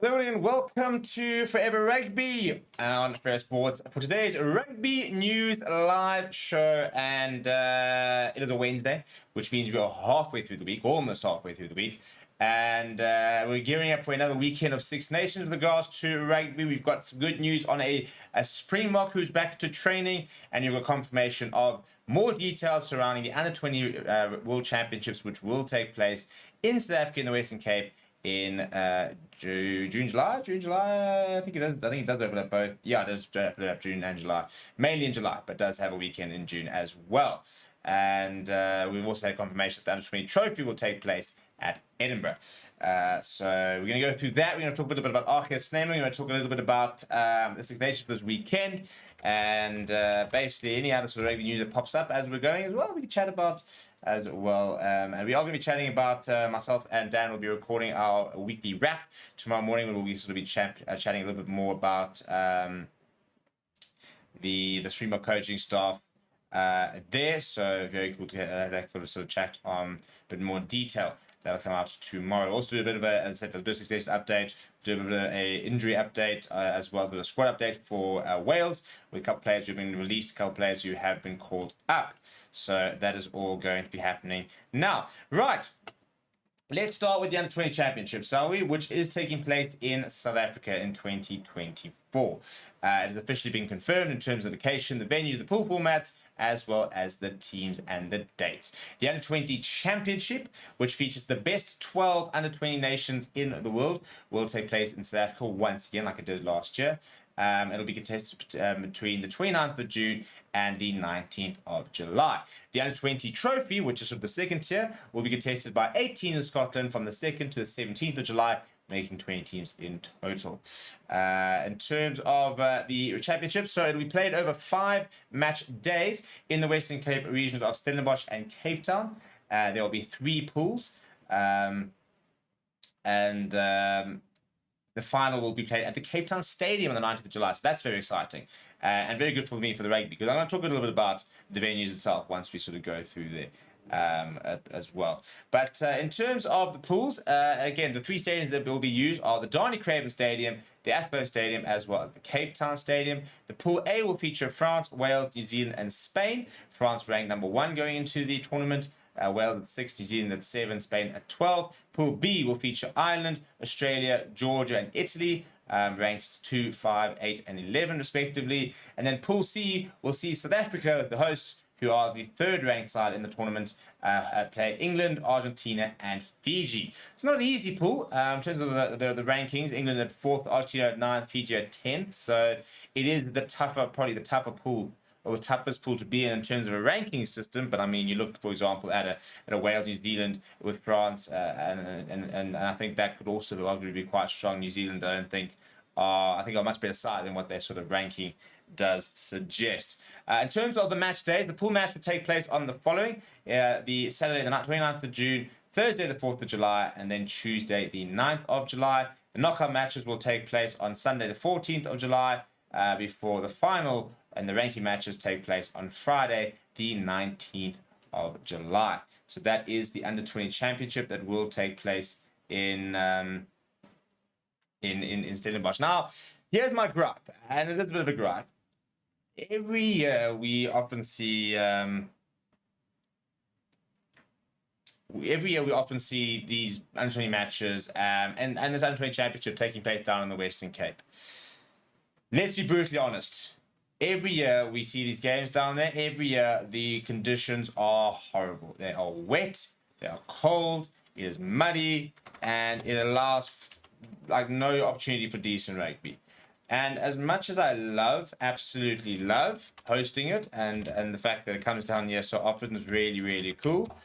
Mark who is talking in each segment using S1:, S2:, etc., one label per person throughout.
S1: Hello and welcome to Forever Rugby on Sports for today's Rugby News live show. And it is a Wednesday, which means we are halfway through the week, almost halfway through the week. And we're gearing up for another weekend of Six Nations with regards to rugby. We've got some good news on a Springbok who's back to training, and you've got confirmation of more details surrounding the Under-20 World Championships, which will take place in South Africa in the Western Cape in July. I think it does. I think it does open up both. Yeah, it does open up June and July. Mainly in July, but does have a weekend in June as well. And we've also had confirmation that the Under-20 Trophy will take place at Edinburgh. So we're going to go through that. We're going to talk a little bit about Arceus Snema. We're going to talk a little bit about the Six Nations for this weekend. And basically any other sort of rugby news that pops up as we're going as well, we can chat about as well. And we are going to be chatting about, myself and Dan will be recording our weekly wrap tomorrow morning. We will be sort of be chatting a little bit more about the Springbok coaching staff there. So very cool to have that sort of chat on a bit more detail. That'll come out tomorrow. Also do a bit of a, as I said, a station update, do a bit of an injury update, as well as a bit of a squad update for Wales, with a couple players who have been released, a couple players who have been called up. So that is all going to be happening now. Right. Let's start with the Under-20 Championship, shall we? Which is taking place in South Africa in 2024. It has officially been confirmed in terms of location, the venue, the pool formats, as well as the teams and the dates. The Under-20 Championship, which features the best 12 Under-20 nations in the world, will take place in South Africa once again, like it did last year. It'll be contested between the 29th of June and the 19th of July. The Under-20 Trophy, which is sort of the second tier, will be contested by 8 teams in Scotland from the 2nd to the 17th of July, making 20 teams in total. In terms of the championship, so it'll be played over 5 match days in the Western Cape regions of Stellenbosch and Cape Town. There will be 3 pools. The final will be played at the Cape Town Stadium on the 19th of July. So that's very exciting and very good for me for the rugby, because I'm going to talk a little bit about the venues itself once we sort of go through there as well. But in terms of the pools, again, the 3 stadiums that will be used are the Darnie Craven Stadium, the Athbo Stadium, as well as the Cape Town Stadium. The Pool A will feature France, Wales, New Zealand, and Spain. France ranked number 1 going into the tournament. Wales at 6, New Zealand at 7, Spain at 12. Pool B will feature Ireland, Australia, Georgia, and Italy, ranked 2, 5, 8, and 11 respectively. And then Pool C will see South Africa, the hosts, who are the 3rd ranked side in the tournament, play England, Argentina, and Fiji. It's not an easy pool in terms of the rankings. England at 4th, Argentina at 9th, Fiji at 10th. So it is probably the tougher pool, or the toughest pool to be in terms of a ranking system. But I mean, you look, for example, at a Wales, New Zealand with France, and I think that could also arguably be quite strong. New Zealand, I think are a much better side than what their sort of ranking does suggest. In terms of the match days, the pool match will take place on the following: the Saturday, the 29th of June, Thursday, the 4th of July, and then Tuesday, the 9th of July. The knockout matches will take place on Sunday, the 14th of July, before the final and the ranking matches take place on Friday, the 19th of July. So that is the Under-20 Championship that will take place in Stellenbosch. Now, here's my gripe, and it is a bit of a gripe. Every year we often see these Under-20 matches and this Under-20 Championship taking place down in the Western Cape. Let's be brutally honest. Every year we see these games down there. Every year the conditions are horrible. They are wet, they are cold, it is muddy, and it allows like no opportunity for decent rugby. And as much as I absolutely love hosting it, and the fact that it comes down here so often is really, really cool,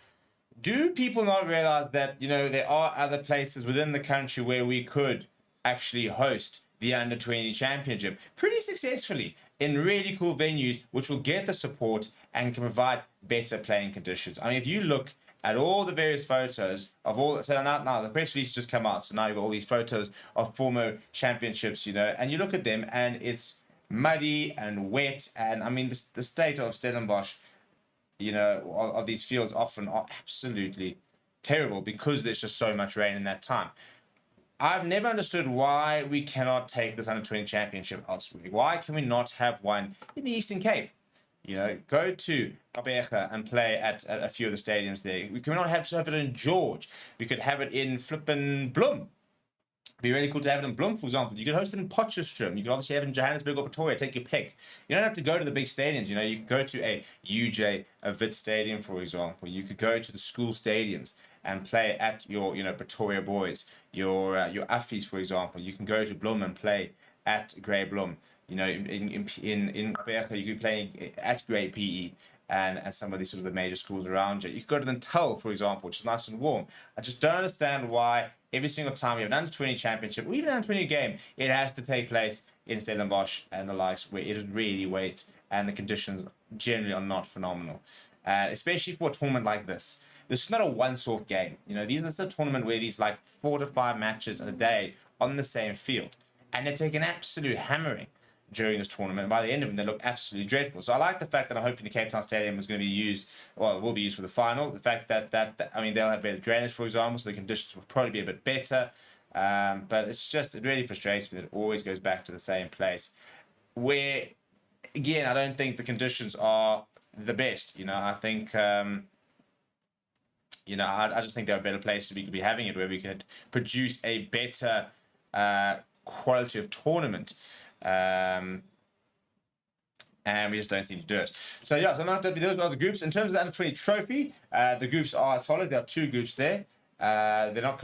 S1: do people not realize that, there are other places within the country where we could actually host the Under-20 Championship pretty successfully in really cool venues, which will get the support and can provide better playing conditions? I mean, if you look at all the various photos of all, so now the press release just come out, so now you've got all these photos of former championships, and you look at them and it's muddy and wet, and I mean the state of Stellenbosch, of these fields often are absolutely terrible because there's just so much rain in that time. I've never understood why we cannot take this under-20 championship elsewhere. Why can we not have one in the Eastern Cape? You know, go to Gqeberha and play at a few of the stadiums there. We can not have it in George. We could have it in flippin' Bloem. It'd be really cool to have it in Bloem, for example. You could host it in Potchefstroom. You could obviously have it in Johannesburg or Pretoria. Take your pick. You don't have to go to the big stadiums. You know, you could go to a UJ, a Wit stadium, for example. You could go to the school stadiums and play at your, you know, Pretoria Boys, your Affies, for example. You can go to Bloem and play at Grey Bloem. You know, in Gqeberha, you could be playing at Grey PE and some of these sort of the major schools around you. You could go to the Natal, for example, which is nice and warm. I just don't understand why every single time we have an under-20 championship or even an under-20 game, it has to take place in Stellenbosch and the likes, where it is really wet and the conditions generally are not phenomenal. Especially for a tournament like this. This is not a once-off game. You know, this is a tournament where these like 4 to 5 matches in a day on the same field. And they take an absolute hammering during this tournament. And by the end of it, they look absolutely dreadful. So I like the fact that I'm hoping the Cape Town Stadium is going to be used, well, it will be used for the final. The fact that I mean, they'll have better drainage, for example, so the conditions will probably be a bit better. But it really frustrates me that it always goes back to the same place. Where, again, I don't think the conditions are the best. You know, I think... you know, I just think there are better places we could be having it, where we could produce a better quality of tournament. And we just don't seem to do it. So yeah, so those are the groups. In terms of the under-20 trophy, the groups are as follows. There are 2 groups there. They're not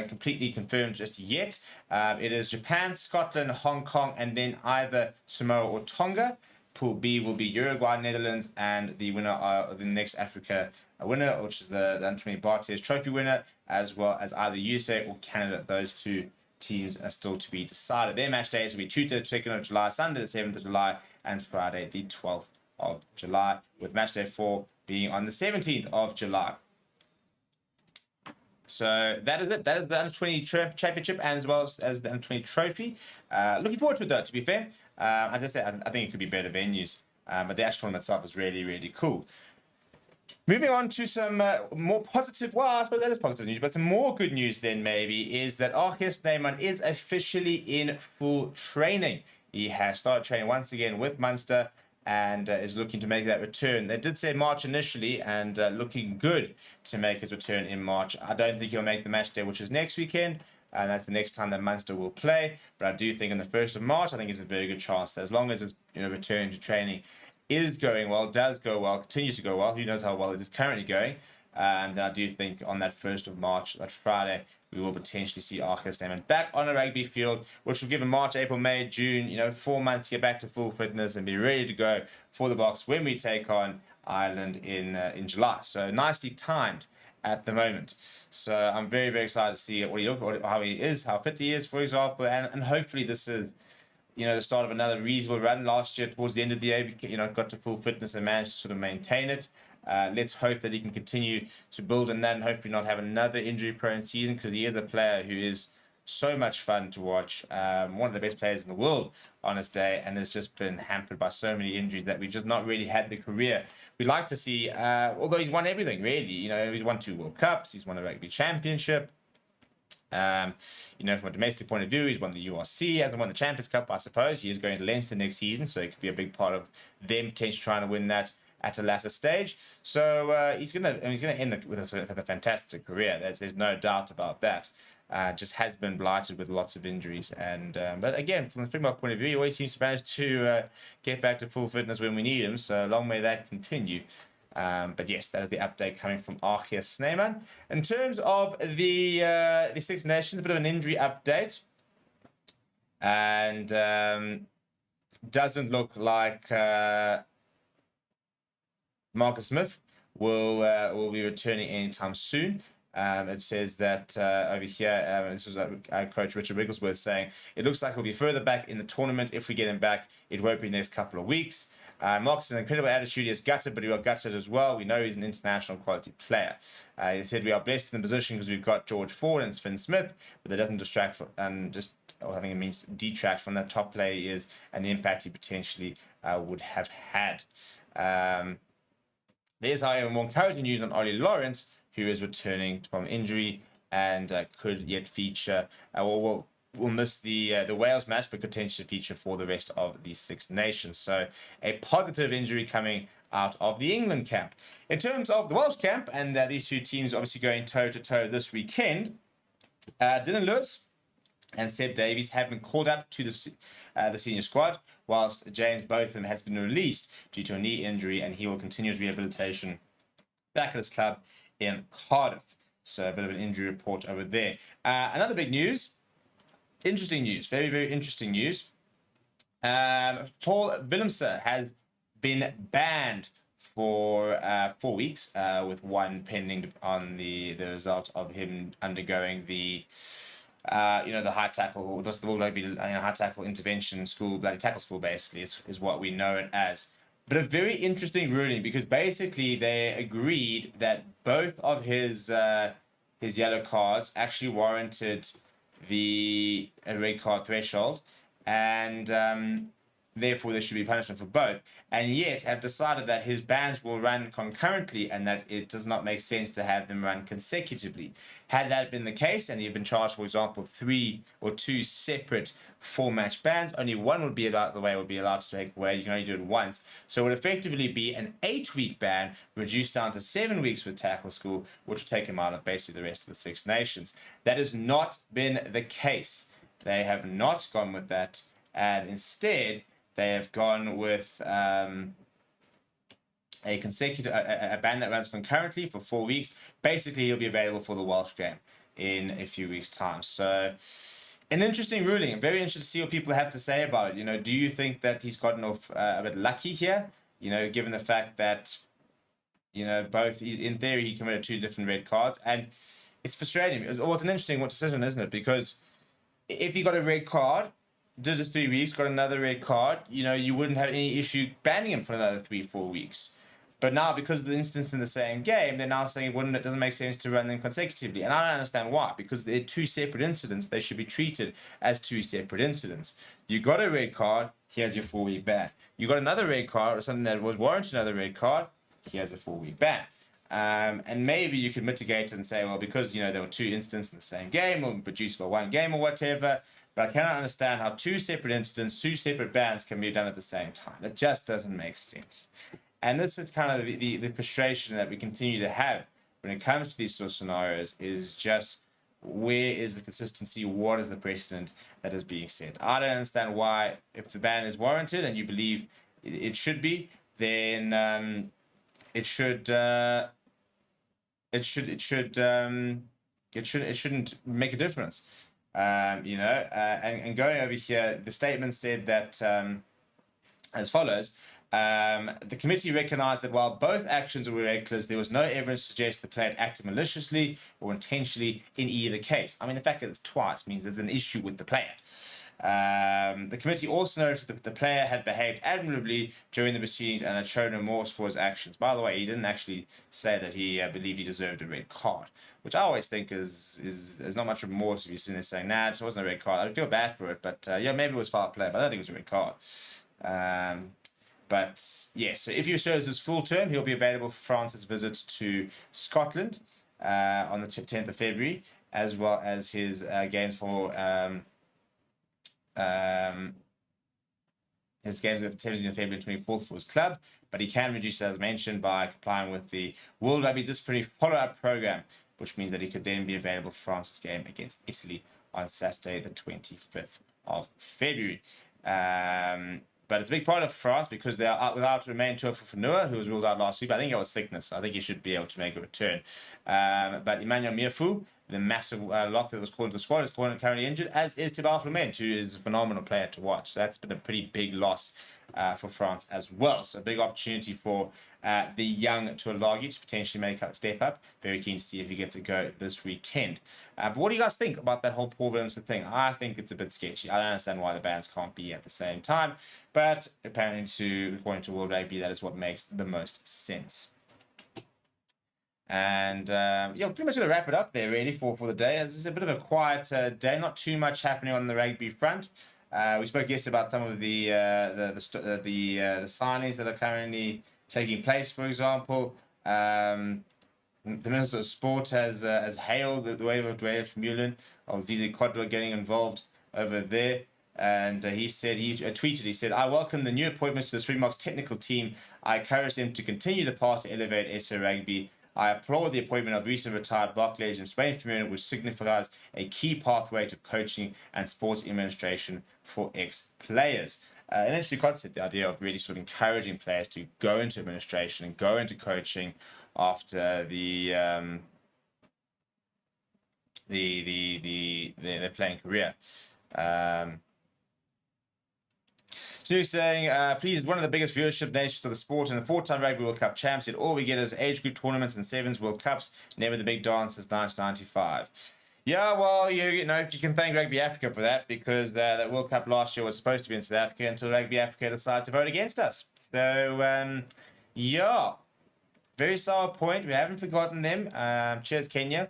S1: completely confirmed just yet. It is Japan, Scotland, Hong Kong, and then either Samoa or Tonga. Pool B will be Uruguay, Netherlands, and the winner of the next Africa winner, which is the under-20 Bartes Trophy winner, as well as either USA or Canada. Those 2 teams are still to be decided. Their match days will be Tuesday the 2nd of July, Sunday the 7th of July, and Friday the 12th of July, with match day 4 being on the 17th of July. So that is it. That is the under-20 championship, and as well as the under-20 trophy. Looking forward to it, though, to be fair. As I said, I think it could be better venues, but the actual tournament itself is really, really cool. Moving on to some more positive, well, I suppose that is positive news, but some more good news then maybe is that Archie Snyman is officially in full training. He has started training once again with Munster and is looking to make that return. They did say March initially, and looking good to make his return in March. I don't think he'll make the match day, which is next weekend, and that's the next time that Munster will play. But I do think on the 1st of March, I think it's a very good chance that as long as his return to training is going well, does go well, continues to go well, who knows how well it is currently going, and I do think on that 1st of March, that Friday, we will potentially see Archie Snyman back on a rugby field, which will give him March, April, May, June, 4 months to get back to full fitness and be ready to go for the Boks when we take on Ireland in July. So nicely timed at the moment. So I'm very, very excited to see how he is, how fit he is, for example, and hopefully this is the start of another reasonable run. Last year, towards the end of the year, got to full fitness and managed to sort of maintain it. Let's hope that he can continue to build on that and hopefully not have another injury-prone season, because he is a player who is so much fun to watch. One of the best players in the world on his day, and has just been hampered by so many injuries that we've just not really had the career we'd like to see, although he's won everything, really. He's won 2 World Cups, he's won the Rugby Championship. From a domestic point of view, he's won the URC, hasn't won the Champions Cup, I suppose. He is going to Leinster next season, so it could be a big part of them potentially trying to win that at a latter stage. So he's gonna end with a fantastic career. There's no doubt about that. Just has been blighted with lots of injuries, but again, from the Springbok point of view, he always seems to manage to get back to full fitness when we need him. So long may that continue. But yes, that is the update coming from Archie Snyman. In terms of the Six Nations, a bit of an injury update, and doesn't look like Marcus Smith will be returning anytime soon. It says that over here, this was Coach Richard Wigglesworth saying, it looks like we'll be further back in the tournament. If we get him back, it won't be the next couple of weeks. Mark's an incredible attitude. He is gutted, but we are gutted as well. We know he's an international quality player. He said we are blessed in the position because we've got George Ford and Finn Smith, but that doesn't distract I think it means detract from that top player he is and the impact he potentially would have had. There's, however, more encouraging news on Ollie Lawrence, who is returning from injury and could yet feature, will miss the Wales match, but potentially feature for the rest of the Six Nations. So a positive injury coming out of the England camp. In terms of the Welsh camp, and these two teams obviously going toe-to-toe this weekend, Dylan Lewis and Seb Davies have been called up to the senior squad, whilst James Botham has been released due to a knee injury, and he will continue his rehabilitation back at his club in Cardiff. So a bit of an injury report over there. Another big news, interesting news, very, very interesting news. Paul Willemse has been banned for 4 weeks, with one pending on the result of him undergoing the high tackle, that's the World Rugby high tackle intervention school, bloody tackle school, basically, is what we know it as. But a very interesting ruling, because basically they agreed that both of his yellow cards actually warranted the red card threshold, and therefore there should be punishment for both, and yet have decided that his bans will run concurrently and that it does not make sense to have them run consecutively. Had that been the case, and he had been charged, for example, 3 or 2 separate 4-match bans, only one would be allowed to take away. You can only do it once. So it would effectively be an 8-week ban reduced down to 7 weeks with tackle school, which would take him out of basically the rest of the Six Nations. That has not been the case. They have not gone with that, and instead they have gone with a ban that runs concurrently for 4 weeks. Basically, he'll be available for the Welsh game in a few weeks' time. So, an interesting ruling. I'm very interested to see what people have to say about it. Do you think that he's gotten off a bit lucky here? Given the fact that, both, in theory, he committed 2 different red cards. And it's frustrating. It's an interesting decision, isn't it? Because if he got a red card, did his 3 weeks, got another red card, you wouldn't have any issue banning him for another 3-4 weeks. But now, because of the instance in the same game, they're now saying it doesn't make sense to run them consecutively. And I don't understand why. Because they're 2 separate incidents. They should be treated as 2 separate incidents. You got a red card, here's your 4-week ban. You got another red card, or something that was warranted another red card, here's a 4-week ban. And maybe you could mitigate it and say, well, because, there were 2 incidents in the same game, or produced for 1 game or whatever. But I cannot understand how 2 separate incidents, 2 separate bans can be done at the same time. It just doesn't make sense. And this is kind of the frustration that we continue to have when it comes to these sort of scenarios, is just, where is the consistency? What is the precedent that is being set? I don't understand why, if the ban is warranted and you believe it should be, then it shouldn't make a difference. And going over here, the statement said that as follows. The committee recognised that while both actions were reckless, there was no evidence to suggest the player acted maliciously or intentionally in either case. I mean, the fact that it's twice means there's an issue with the player. The committee also noted that the player had behaved admirably during the proceedings and had shown remorse for his actions. By the way, he didn't actually say that he believed he deserved a red card, which I always think is not much remorse if you're sitting there saying, nah, it wasn't a red card. I feel bad for it, but maybe it was foul play, but I don't think it was a red card. But yes, so if he serves his full term, he'll be available for France's visit to Scotland on the 10th of February, as well as his games for his games of 17th of February and 24th for his club. But he can reduce, as mentioned, by complying with the World Rugby Disciplinary Follow-Up Program, which means that he could then be available for France's game against Italy on Saturday, the 25th of February. But it's a big problem for France because they are out without Romain Tuafufunua, who was ruled out last week. I think it was sickness. I think he should be able to make a return. But Emmanuel Mierfou, the massive lock that was called into the squad, is currently injured, as is Thibaut Clement, who is a phenomenal player to watch. So that's been a pretty big loss for France as well. So a big opportunity for the young Tuilagi to potentially make a step up. Very keen to see if he gets a go this weekend. But what do you guys think about that whole Paul Willemse thing? I think it's a bit sketchy. I don't understand why the bans can't be at the same time. But apparently, according to World Rugby, that is what makes the most sense. And pretty much going to wrap it up there really for the day. This is a bit of a quiet day, not too much happening on the rugby front. We spoke yesterday about some of the signings that are currently taking place. For example, The Minister of Sport has hailed the wave of Dwayne Mullen, or Zizi Kodwa getting involved over there. And he tweeted, he said, I welcome the new appointments to the Springboks technical team. I encourage them to continue the path to elevate SA Rugby. I applaud the appointment of recent retired Block legend Dwayne Mullen, which signifies a key pathway to coaching and sports administration for ex-players. And interesting concept, the idea of really sort of encouraging players to go into administration and go into coaching after their playing career. So you're saying, please, one of the biggest viewership nations of the sport and the 4-time Rugby World Cup champs, said all we get is age group tournaments and sevens World Cups, never the big dance since 1995. Yeah, well, you know, you can thank Rugby Africa for that, because that World Cup last year was supposed to be in South Africa until Rugby Africa decided to vote against us. So, yeah, very sour point. We haven't forgotten them. Cheers, Kenya.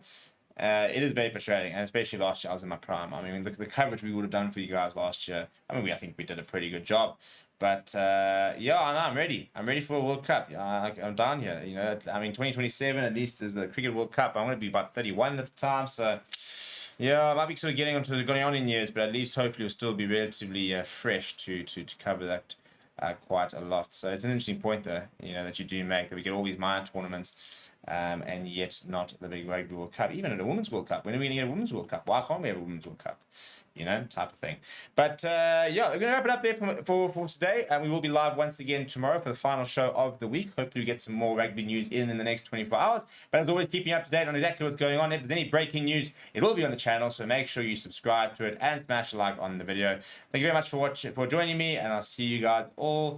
S1: It is very frustrating, and especially last year I was in my prime. I mean, the coverage we would have done for you guys last year, I think we did a pretty good job. But yeah, I'm ready. I'm ready for a World Cup. I'm down here. You know, I mean, 2027 at least is the Cricket World Cup. I'm going to be about 31 at the time, so yeah, I might be sort of getting on in years, but at least hopefully we'll still be relatively fresh to cover that quite a lot. So it's an interesting point, though, you know, that you do make, that we get all these minor tournaments. And yet not the big Rugby World Cup. Even at a Women's World Cup. When are we going to get a Women's World Cup? Why can't we have a Women's World Cup? You know, type of thing. But yeah, we're going to wrap it up there for today. And we will be live once again tomorrow for the final show of the week. Hopefully we get some more rugby news in the next 24 hours. But as always, keeping you up to date on exactly what's going on. If there's any breaking news, it will be on the channel. So make sure you subscribe to it and smash a like on the video. Thank you very much for joining me. And I'll see you guys all